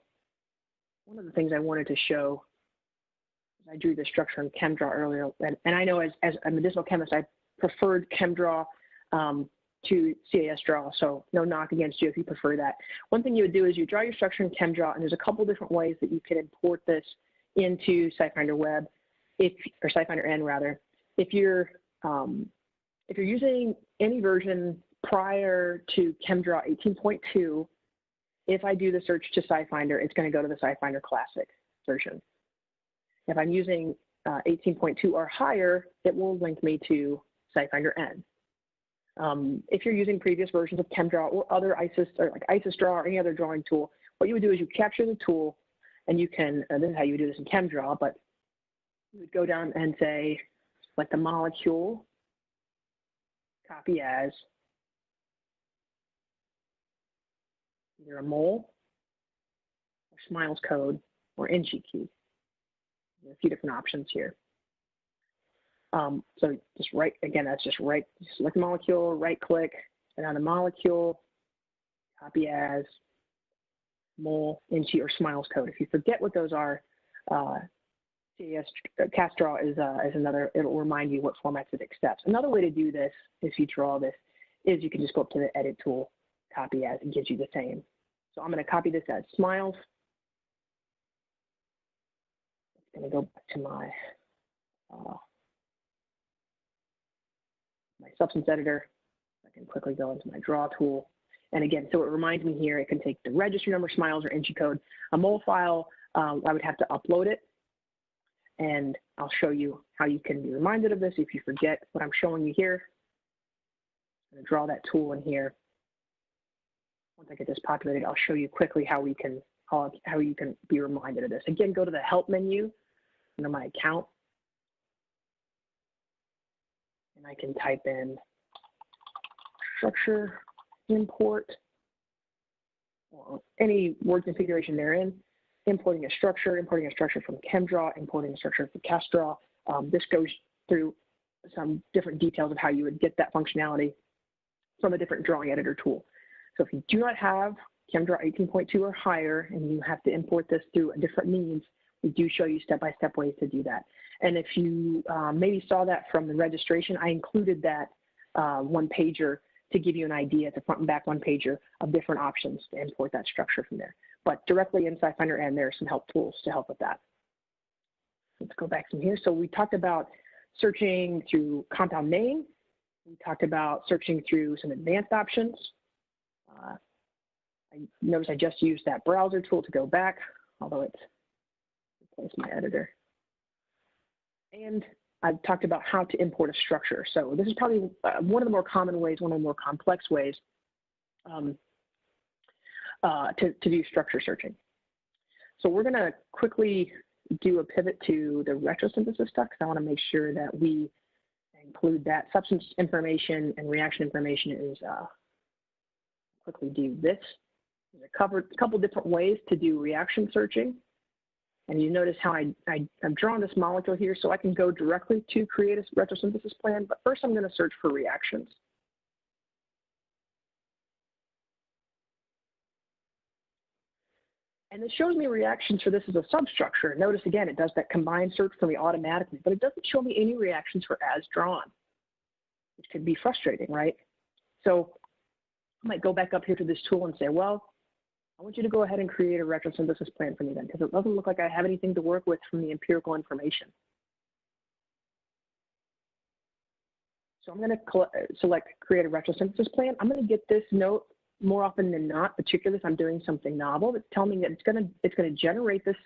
one of the things I wanted to show, I drew the structure in ChemDraw earlier, and I know as a medicinal chemist, I preferred ChemDraw to CAS draw, so no knock against you if you prefer that. One thing you would do is you draw your structure in ChemDraw, and there's a couple different ways that you can import this into SciFinder Web, or SciFinder-n rather. If you're using any version prior to ChemDraw 18.2, if I do the search to SciFinder, it's going to go to the SciFinder Classic version. If I'm using 18.2 or higher, it will link me to SciFinder-n. If you're using previous versions of ChemDraw or other ISISDraw or any other drawing tool, what you would do is you capture the tool, and you can, this is how you would do this in ChemDraw, but you would go down and say, select the molecule, copy as, either a mole, or Smiles code, or NG key. There are a few different options here. So just select the molecule, right click, and on the molecule, copy as, mole, NG, or Smiles code. If you forget what those are, CAS-draw is another, it'll remind you what formats it accepts. Another way to do this, if you draw this, is you can just go up to the edit tool, copy as, and gives you the same. So I'm going to copy this as Smiles. I'm going to go back to my my substance editor. I can quickly go into my draw tool. And again, so it reminds me here, it can take the registry number, Smiles, or NG code. A mole file, I would have to upload it. and I'll show you how you can be reminded of this if you forget what I'm showing you here. I'm going to draw that tool in here. Once I get this populated, I'll show you quickly how you can be reminded of this. Again, go to the Help menu under my account, and I can type in structure import, or any word configuration therein, importing a structure from ChemDraw, importing a structure from CastDraw. This goes through some different details of how you would get that functionality from a different drawing editor tool. So if you do not have ChemDraw 18.2 or higher, and you have to import this through a different means, we do show you step-by-step ways to do that. And if you maybe saw that from the registration, I included that one-pager to give you an idea. It's a front and back one-pager of different options to import that structure from there. But directly in SciFinder-n, there are some help tools to help with that. Let's go back from here. So we talked about searching through compound name. We talked about searching through some advanced options. I notice I just used that browser tool to go back, although it's replaced my editor. And I've talked about how to import a structure. So this is probably one of the more common ways, one of the more complex ways to do structure searching. So we're going to quickly do a pivot to the retrosynthesis stuff, because I want to make sure that we include that. Substance information and reaction information is quickly do this. There's a couple different ways to do reaction searching. And you notice how I've drawn this molecule here, so I can go directly to create a retrosynthesis plan, but first I'm going to search for reactions. And it shows me reactions for this as a substructure. Notice again, it does that combined search for me automatically, but it doesn't show me any reactions for as drawn, which could be frustrating, right? So I might go back up here to this tool and say, well, I want you to go ahead and create a retrosynthesis plan for me then, because it doesn't look like I have anything to work with from the empirical information. So I'm going to select create a retrosynthesis plan. I'm going to get this note more often than not, particularly if I'm doing something novel, that's telling me that it's going to generate this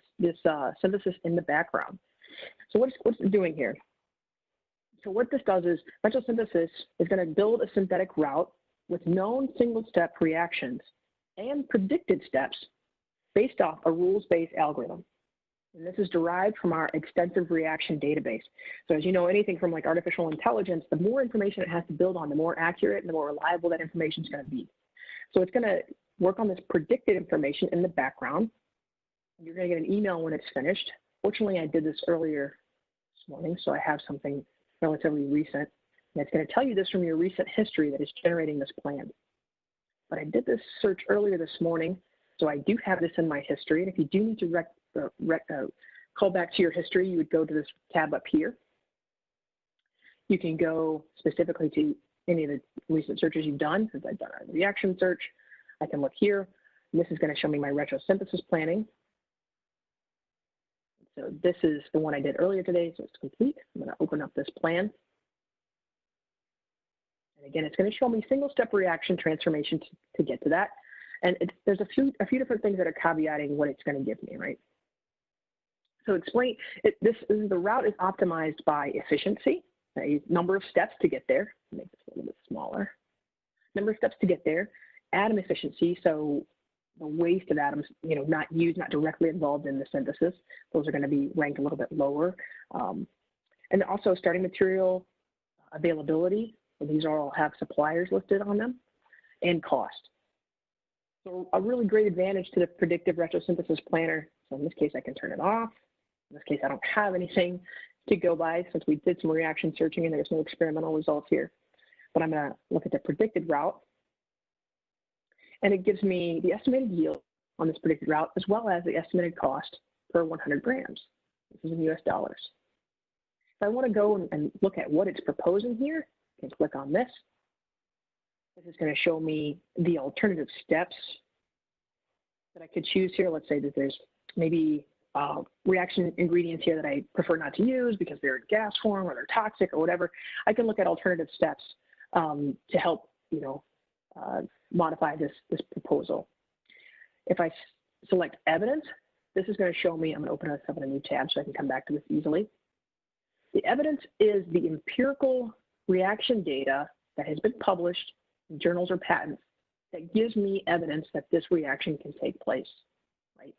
synthesis in the background. So what's it doing here? So what this does is retrosynthesis is going to build a synthetic route with known single-step reactions and predicted steps based off a rules-based algorithm. And this is derived from our extensive reaction database. So as you know, anything from like artificial intelligence, the more information it has to build on, the more accurate and the more reliable that information is going to be. So it's going to work on this predicted information in the background. You're going to get an email when it's finished. Fortunately, I did this earlier this morning, so I have something relatively recent. And it's going to tell you this from your recent history that is generating this plan. But I did this search earlier this morning, so I do have this in my history. And if you do need to call back to your history, you would go to this tab up here. You can go specifically to any of the recent searches you've done. Since I've done a reaction search, I can look here. And this is going to show me my retrosynthesis planning. So this is the one I did earlier today, so it's complete. I'm going to open up this plan. And again, it's going to show me single-step reaction transformation to get to that. And there's a few different things that are caveating what it's going to give me, right? So the route is optimized by efficiency, a number of steps to get there. Make this a little bit smaller. Number of steps to get there. Atom efficiency, so the waste of atoms, not directly involved in the synthesis. Those are going to be ranked a little bit lower. And also starting material availability. So these all have suppliers listed on them, and cost. So a really great advantage to the predictive retrosynthesis planner. So in this case, I can turn it off. In this case, I don't have anything to go by since we did some reaction searching and there's no experimental results here. But I'm going to look at the predicted route. And it gives me the estimated yield on this predicted route as well as the estimated cost per 100 grams. This is in US dollars. If I want to go and look at what it's proposing here, I can click on this. This is going to show me the alternative steps that I could choose here. Let's say that there's maybe reaction ingredients here that I prefer not to use because they're in gas form or they're toxic or whatever. I can look at alternative steps to help, modify this proposal. If I select evidence, this is going to show me, I'm going to open this up in a new tab so I can come back to this easily. The evidence is the empirical reaction data that has been published in journals or patents that gives me evidence that this reaction can take place, right?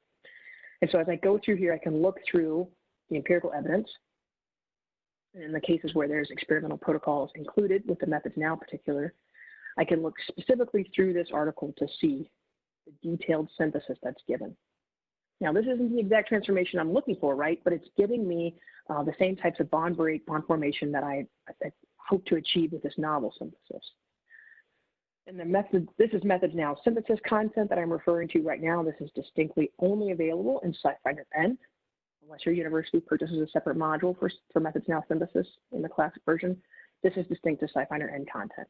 And so as I go through here, I can look through the empirical evidence. And in the cases where there's experimental protocols included with the methods now in particular, I can look specifically through this article to see the detailed synthesis that's given. Now, this isn't the exact transformation I'm looking for, right? But it's giving me the same types of bond break, bond formation that I hope to achieve with this novel synthesis. And the method, this is methods now synthesis content that I'm referring to right now. This is distinctly only available in SciFinder-n, unless your university purchases a separate module for methods now synthesis in the classic version. This is distinct to SciFinder-n content.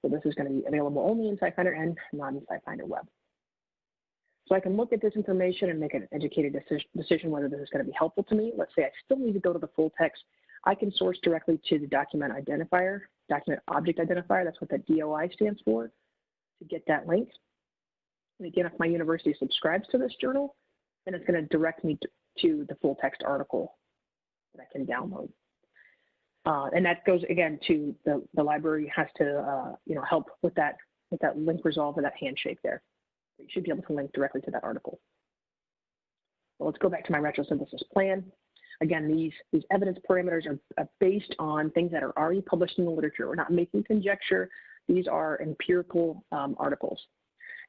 So this is going to be available only in SciFinder-n, not in SciFinder Web. So I can look at this information and make an educated decision whether this is going to be helpful to me. Let's say I still need to go to the full text. I can source directly to the document identifier, document object identifier. That's what that DOI stands for, to get that link. And again, if my university subscribes to this journal, then it's going to direct me to the full text article that I can download. And that goes again to the library has to help with that link resolve or that handshake there. So you should be able to link directly to that article. Well, let's go back to my retrosynthesis plan. Again, these evidence parameters are based on things that are already published in the literature. We're not making conjecture. These are empirical articles.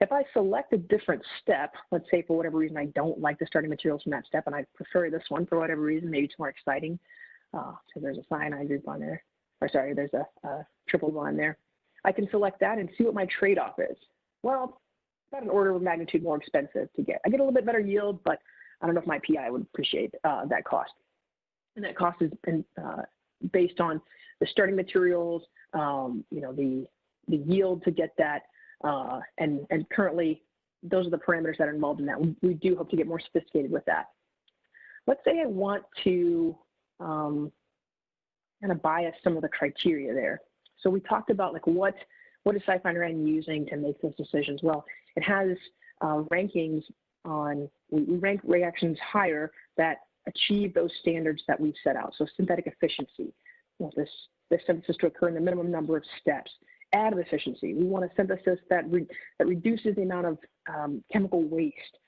If I select a different step, let's say for whatever reason I don't like the starting materials from that step and I prefer this one for whatever reason, maybe it's more exciting. So there's a cyanide group on there, or sorry, there's a triple bond there. I can select that and see what my trade-off is. Well, about an order of magnitude more expensive to get. I get a little bit better yield, but I don't know if my PI would appreciate that cost. And that cost is based on the starting materials, the yield to get that, and currently those are the parameters that are involved in that. We do hope to get more sophisticated with that. Let's say I want to kind of bias some of the criteria there. So we talked about like what is SciFinder-n using to make those decisions? Well, it has rankings on, we rank reactions higher that achieve those standards that we've set out. So synthetic efficiency, this synthesis to occur in the minimum number of steps. Additive efficiency, we want a synthesis that reduces the amount of chemical waste.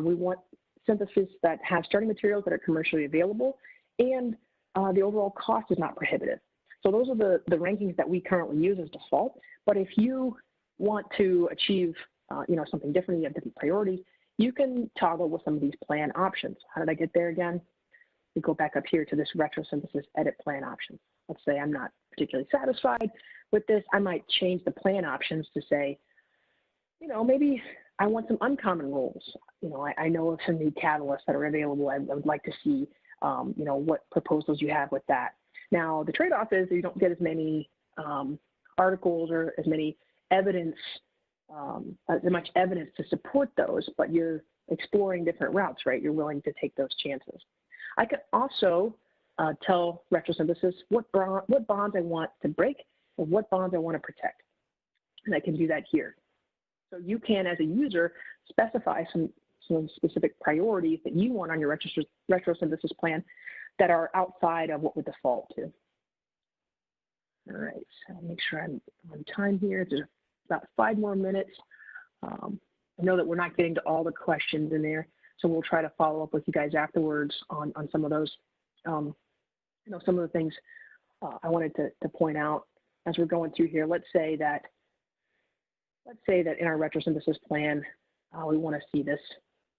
We want synthesis that have starting materials that are commercially available, and the overall cost is not prohibitive. So those are the rankings that we currently use as default. But if you want to achieve something different, you have different priorities, you can toggle with some of these plan options. How did I get there again? We go back up here to this retrosynthesis edit plan option. Let's say I'm not particularly satisfied with this. I might change the plan options to say, maybe I want some uncommon roles. I know of some new catalysts that are available. I would like to see, what proposals you have with that. Now, the trade-off is that you don't get as many articles or as many evidence, as much evidence to support those, but you're exploring different routes, right? You're willing to take those chances. I could also tell retrosynthesis what bonds I want to break and what bonds I want to protect. And I can do that here. So you can, as a user, specify some specific priorities that you want on your retrosynthesis plan that are outside of what would default to. All right, so I'll make sure I'm on time here. There's about 5 more minutes. I know that we're not getting to all the questions in there, so we'll try to follow up with you guys afterwards on some of those. Some of the things I wanted to point out as we're going through here. Let's say that in our retrosynthesis plan, we want to see this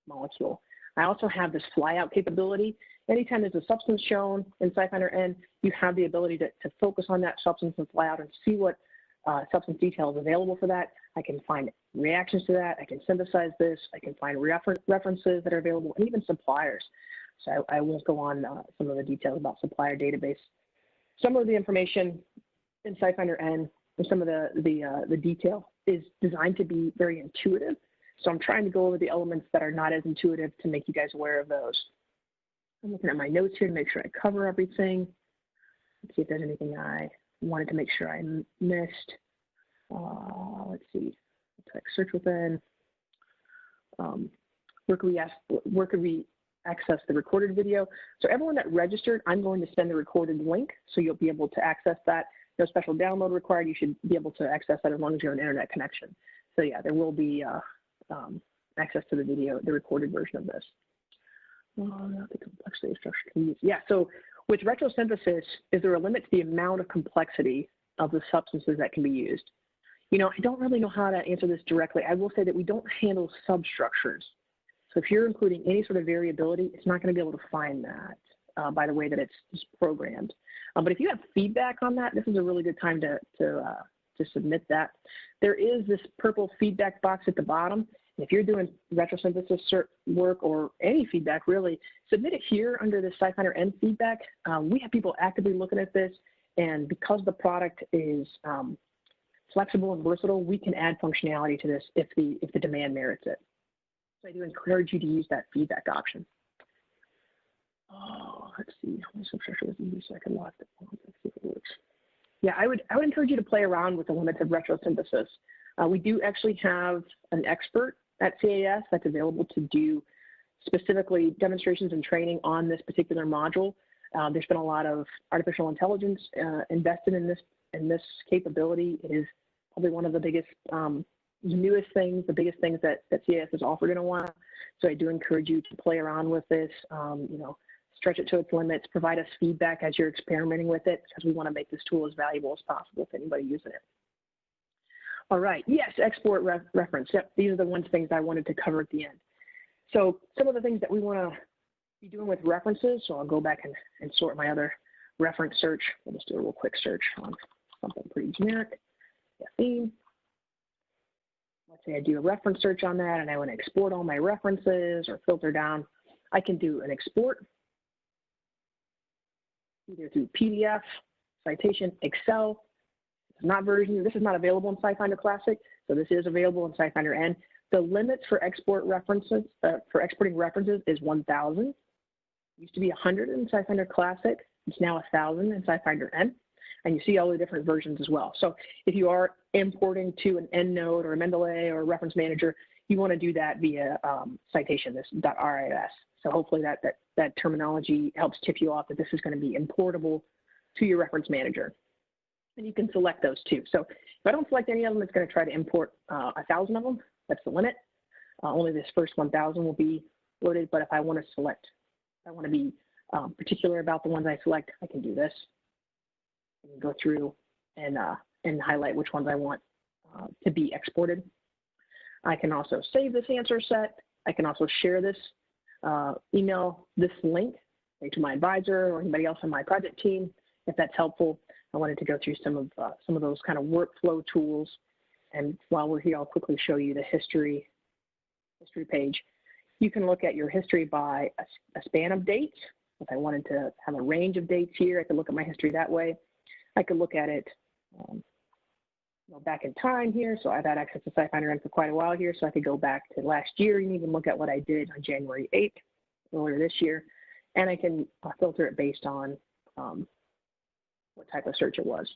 molecule. I also have this flyout capability. Anytime there's a substance shown in SciFinder-n, you have the ability to focus on that substance and fly out and see what substance detail is available for that. I can find reactions to that. I can synthesize this. I can find references that are available, and even suppliers. So I won't go on some of the details about supplier database. Some of the information in SciFinder-n and some of the detail is designed to be very intuitive. So I'm trying to go over the elements that are not as intuitive to make you guys aware of those. I'm looking at my notes here to make sure I cover everything. Let's see if there's anything I wanted to make sure I missed. Let's see. Let's search within. Where could we access the recorded video. So everyone that registered, I'm going to send the recorded link, so you'll be able to access that. No special download required. You should be able to access that as long as you have an internet connection. So yeah, there will be access to the video, the recorded version of this. Not the complexity of structure can use. Yeah, so with retrosynthesis, is there a limit to the amount of complexity of the substances that can be used? You know, I don't really know how to answer this directly. I will say that we don't handle substructures. So if you're including any sort of variability, it's not going to be able to find that by the way that it's programmed. But if you have feedback on that, this is a really good time to submit that. There is this purple feedback box at the bottom. If you're doing retrosynthesis work or any feedback really, submit it here under the SciFinder-n feedback. We have people actively looking at this, and because the product is flexible and versatile, we can add functionality to this if the demand merits it. So I do encourage you to use that feedback option. Oh, let's see. How much substructure was in so I can lock it. Let's see if it works. Yeah, I would encourage you to play around with the limits of retrosynthesis. We do actually have an expert at CAS that's available to do specifically demonstrations and training on this particular module. There's been a lot of artificial intelligence invested in this capability. It is probably one of the biggest, newest things, the biggest things that CAS has offered in a while. So I do encourage you to play around with this, you know, stretch it to its limits, provide us feedback as you're experimenting with it, because we want to make this tool as valuable as possible to anybody using it. All right, yes, export reference. Yep, these are the things I wanted to cover at the end. So some of the things that we want to be doing with references, so I'll go back and sort my other reference search. We'll just do a real quick search on something pretty generic. Theme. Let's say I do a reference search on that and I want to export all my references or filter down. I can do an export either through PDF, citation, Excel. This is not available in SciFinder Classic, so this is available in SciFinder-n. The limits for exporting references is 1,000. It used to be 100 in SciFinder Classic. It's now 1,000 in SciFinder-n. And you see all the different versions as well. So if you are importing to an EndNote or a Mendeley or a reference manager, you want to do that via citation, this .ris. So hopefully that terminology helps tip you off that this is going to be importable to your reference manager. And you can select those too. So if I don't select any of them, it's going to try to import 1,000 of them. That's the limit. Only this first 1,000 will be loaded. But if I want to select, I want to be particular about the ones I select, I can do this. I can go through and highlight which ones I want to be exported. I can also save this answer set. I can also share this, email this link to my advisor or anybody else on my project team if that's helpful. I wanted to go through some of those kind of workflow tools. And while we're here, I'll quickly show you the history page. You can look at your history by a span of dates. If I wanted to have a range of dates here, I could look at my history that way. I could look at it back in time here. So I've had access to SciFinder-n for quite a while here. So I could go back to last year and even look at what I did on January 8th, earlier this year. And I can filter it based on what type of search it was.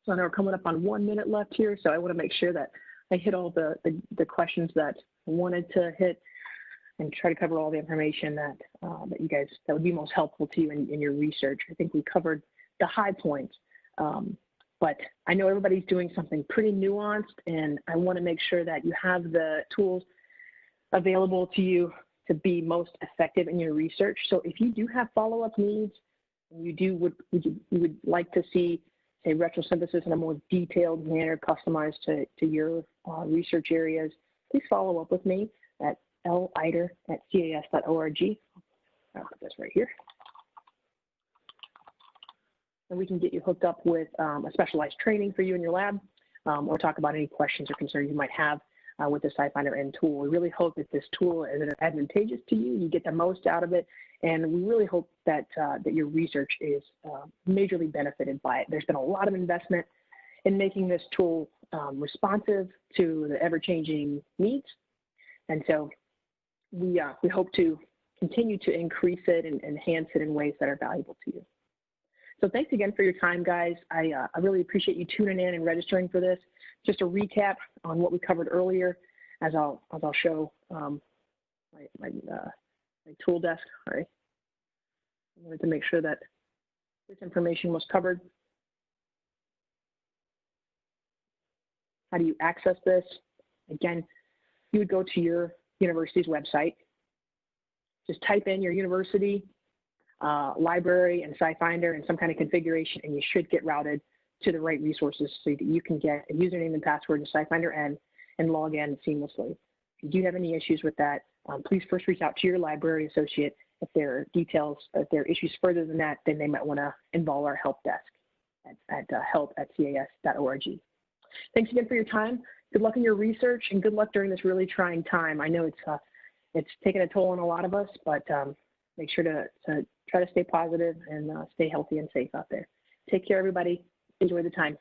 So now we're coming up on 1 minute left here. So I want to make sure that I hit all the questions that I wanted to hit and try to cover all the information that that would be most helpful to you in your research. I think we covered the high points. But I know everybody's doing something pretty nuanced, and I want to make sure that you have the tools available to you to be most effective in your research. So if you do have follow-up needs, and you would like to see, say, retrosynthesis in a more detailed manner, customized to your research areas, please follow up with me at lider@cas.org. I'll put this right here. And we can get you hooked up with a specialized training for you in your lab, or talk about any questions or concerns you might have with the SciFinder-n tool. We really hope that this tool is advantageous to you, you get the most out of it, and we really hope that, that your research is majorly benefited by it. There's been a lot of investment in making this tool responsive to the ever-changing needs, and so we hope to continue to increase it and enhance it in ways that are valuable to you. So thanks again for your time, guys. I really appreciate you tuning in and registering for this. Just a recap on what we covered earlier, as I'll show my My tool desk, sorry. I wanted to make sure that this information was covered. How do you access this? Again, you would go to your university's website. Just type in your university, library, and SciFinder in some kind of configuration, and you should get routed to the right resources so that you can get a username and password to SciFinder-n and log in seamlessly. If you do have any issues with that, please first reach out to your library associate. If there are details, if there are issues further than that, then they might want to involve our help desk at help@cas.org. Thanks again for your time. Good luck in your research and good luck during this really trying time. I know it's taken a toll on a lot of us, but make sure to try to stay positive and stay healthy and safe out there. Take care, everybody. Enjoy the time.